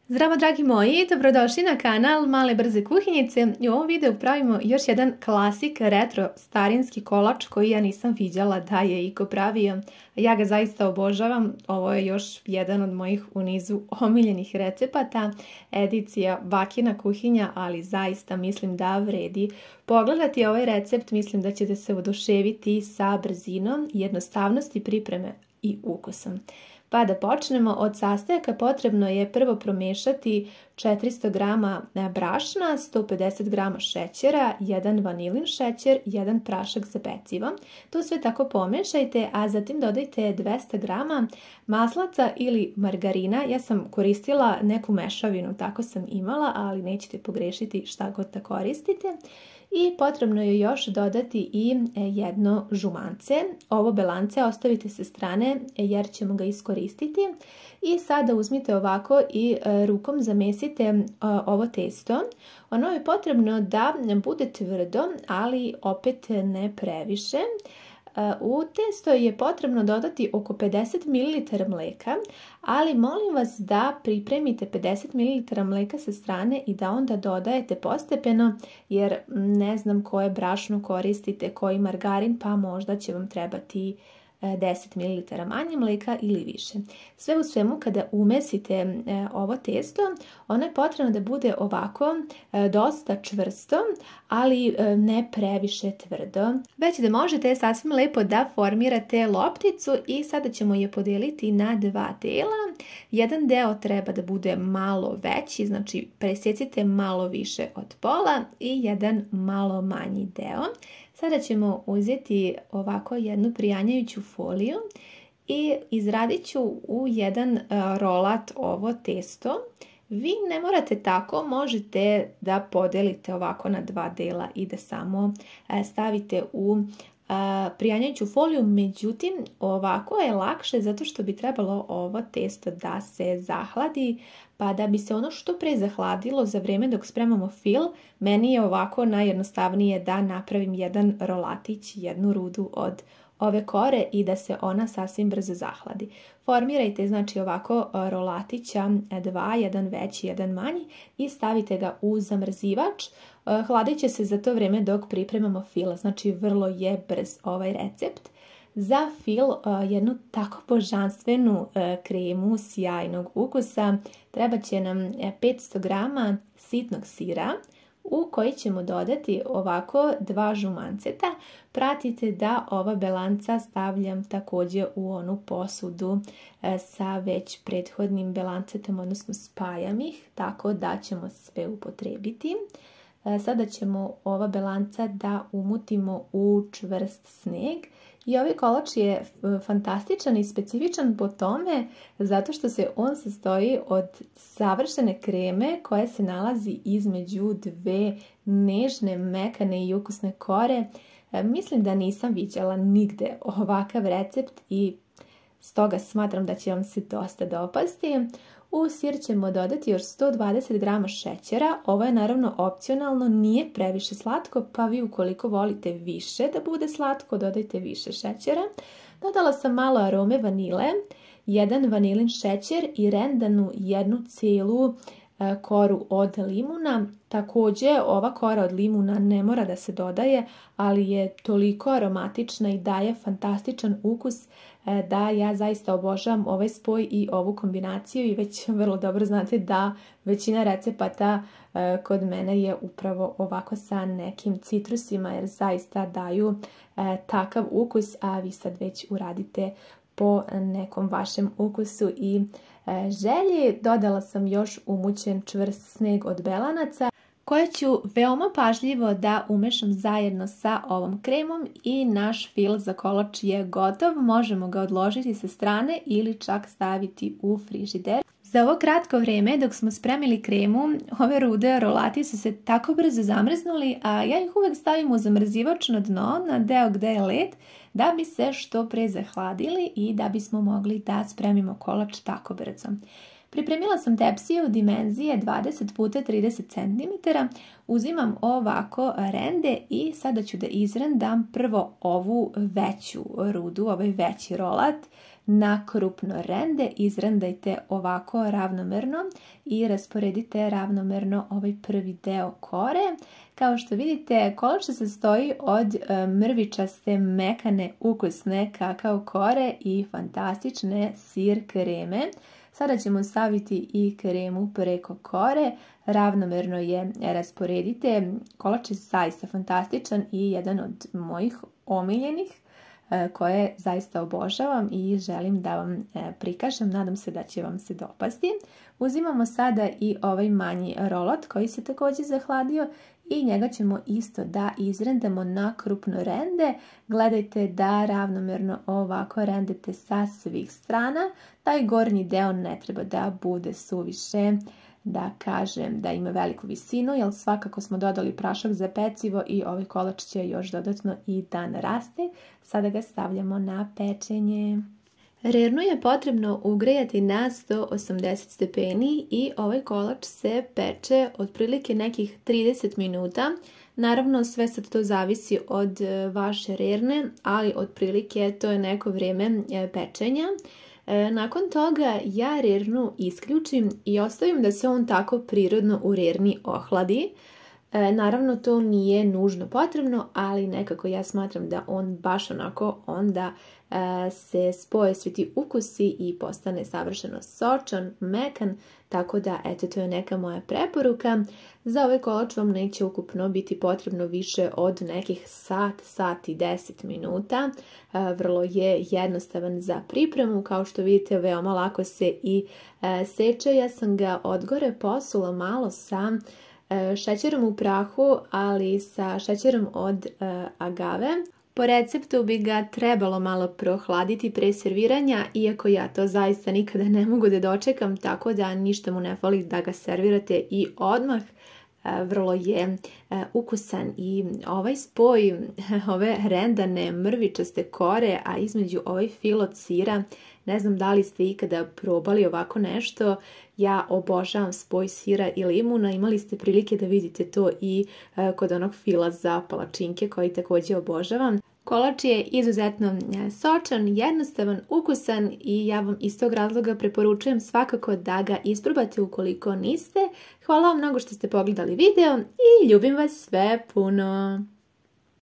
Zdravo dragi moji, dobrodošli na kanal Male brze kuhinjice i u ovom videu pravimo još jedan klasik retro starinski kolač koji ja nisam vidjela da je iko pravio. Ja ga zaista obožavam, ovo je još jedan od mojih u nizu omiljenih recepata, edicija Bakina kuhinja, ali zaista mislim da vredi pogledati ovaj recept, mislim da ćete se oduševiti sa brzinom, jednostavnosti pripreme i ukusom. Pa da počnemo od sastojaka, potrebno je prvo promiješati 400 g brašna, 150 g šećera, 1 vanilin šećer, 1 prašak za pecivo. To sve tako pomiješajte, a zatim dodajte 200 g maslaca ili margarina. Ja sam koristila neku mešavinu, tako sam imala, ali nećete pogrešiti šta god da koristite. I potrebno je još dodati i jedno žumance. Ovo belance ostavite sa strane jer ćemo ga iskoristiti. I sada uzmite ovako i rukom zamesite ovo testo. Ono je potrebno da bude tvrdo, ali opet ne previše. U testo je potrebno dodati oko 50 ml mlijeka, ali molim vas da pripremite 50 ml mlijeka sa strane i da onda dodajete postepeno, jer ne znam koje brašno koristite, koji margarin, pa možda će vam trebati 10 ml manje mlijeka ili više. Sve u svemu, kada umesite ovo testo, ono je potrebno da bude ovako dosta čvrsto, ali ne previše tvrdo. Već da možete sasvim lepo da formirate lopticu i sada ćemo je podijeliti na dva dela. Jedan deo treba da bude malo veći, znači presjecite malo više od pola i jedan malo manji deo. Sada ćemo uzeti ovako jednu prijanjajuću foliju i izradit ću u jedan rolat ovo testo. Vi ne morate tako, možete da podelite ovako na dva dela i da samo stavite u prijanjajuću foliju, međutim ovako je lakše zato što bi trebalo ovo testo da se zahladi, pa da bi se ono što pre zahladilo za vrijeme dok spremamo fil, meni je ovako najjednostavnije da napravim jedan rolatić, jednu rudu od ove kore i da se ona sasvim brzo zahladi. Formirajte znači ovako rolatića dva, jedan veći, jedan manji i stavite ga u zamrzivač. Hladit će se za to vrijeme dok pripremamo fil, znači vrlo je brz ovaj recept. Za fil jednu tako božanstvenu kremu sjajnog ukusa treba će nam 500 g sitnog sira, u koji ćemo dodati ovako dva žumanceta. Pratite da ova belanca stavljam također u onu posudu sa već prethodnim belancetom, odnosno spajam ih, tako da ćemo sve upotrijebiti. Sada ćemo ova belanca da umutimo u čvrst sneg. I ovaj kolač je fantastičan i specifičan po tome zato što se on sastoji od savršene kreme koja se nalazi između dve nežne, mekane i ukusne kore. Mislim da nisam viđala nigde ovakav recept i stoga smatram da će vam se dosta dopasti. U sir ćemo dodati još 120 g šećera, ovo je naravno opcionalno, nije previše slatko, pa vi ukoliko volite više da bude slatko, dodajte više šećera. Dodala sam malo arome vanile, jedan vanilin šećer i rendanu jednu cijelu koru od limuna. Također ova kora od limuna ne mora da se dodaje, ali je toliko aromatična i daje fantastičan ukus da ja zaista obožavam ovaj spoj i ovu kombinaciju i već vrlo dobro znate da većina recepata kod mene je upravo ovako sa nekim citrusima jer zaista daju takav ukus, a vi sad već uradite po nekom vašem ukusu i želji. Dodala sam još umućen čvrst sneg od belanaca koje ću veoma pažljivo da umešam zajedno sa ovom kremom i naš fil za kolač je gotov. Možemo ga odložiti sa strane ili čak staviti u frižider. Za ovo kratko vrijeme dok smo spremili kremu, ove rude rolati su se tako brzo zamrznuli, a ja ih uvek stavim u zamrzivač na dno, na deo gde je led, da bi se što pre zahladili i da bismo mogli da spremimo kolač tako brzo. Pripremila sam tepsije u dimenzije 20 x 30 cm, uzimam ovako rende i sada ću da izrendam prvo ovu veću rudu, ovaj veći rolat. na krupno rende. Izrendajte ovako ravnomerno i rasporedite ravnomerno ovaj prvi deo kore. Kao što vidite, kolač se sastoji od mrvičaste, mekane, ukusne kakao kore i fantastične sir kreme. Sada ćemo staviti i kremu preko kore, ravnomerno je rasporedite. Kolač je zaista fantastičan i jedan od mojih omiljenih koje zaista obožavam i želim da vam prikažem. Nadam se da će vam se dopasti. Uzimamo sada i ovaj manji rolot koji se također zahladio i njega ćemo isto da izrendamo na krupno rende. Gledajte da ravnomerno ovako rendete sa svih strana. Taj gornji deo ne treba da bude suviše, da kažem, da ima veliku visinu, jer svakako smo dodali prašak za pecivo i ovaj kolač će još dodatno i da naraste. Sada ga stavljamo na pečenje. Rernu je potrebno ugrejati na 180 stepeni i ovaj kolač se peče otprilike nekih 30 minuta. Naravno, sve sad to zavisi od vaše rerne, ali otprilike to je neko vrijeme pečenja. Nakon toga ja rernu isključim i ostavim da se on tako prirodno u rerni ohladi. Naravno, to nije nužno potrebno, ali nekako ja smatram da on baš onako onda se spoje svi ti ukusi i postane savršeno sočan, mekan, tako da eto, to je neka moja preporuka. Za ovaj kolač vam neće ukupno biti potrebno više od nekih sat i 10 minuta. Vrlo je jednostavan za pripremu, kao što vidite veoma lako se i seče. Ja sam ga od gore posula malo sa šećerom u prahu, ali sa šećerom od agave. Po receptu bi ga trebalo malo prohladiti pre serviranja, iako ja to zaista nikada ne mogu da dočekam, tako da ništa mu ne fali da ga servirate i odmah. Vrlo je ukusan i ovaj spoj ove rendane mrvičaste kore, a između ovaj fil od sira, ne znam da li ste ikada probali ovako nešto. Ja obožavam spoj sira i limuna, imali ste prilike da vidite to i kod onog fila za palačinke koji također obožavam. Kolač je izuzetno sočan, jednostavan, ukusan i ja vam iz tog razloga preporučujem svakako da ga isprobate ukoliko niste. Hvala vam mnogo što ste pogledali video i ljubim vas sve puno!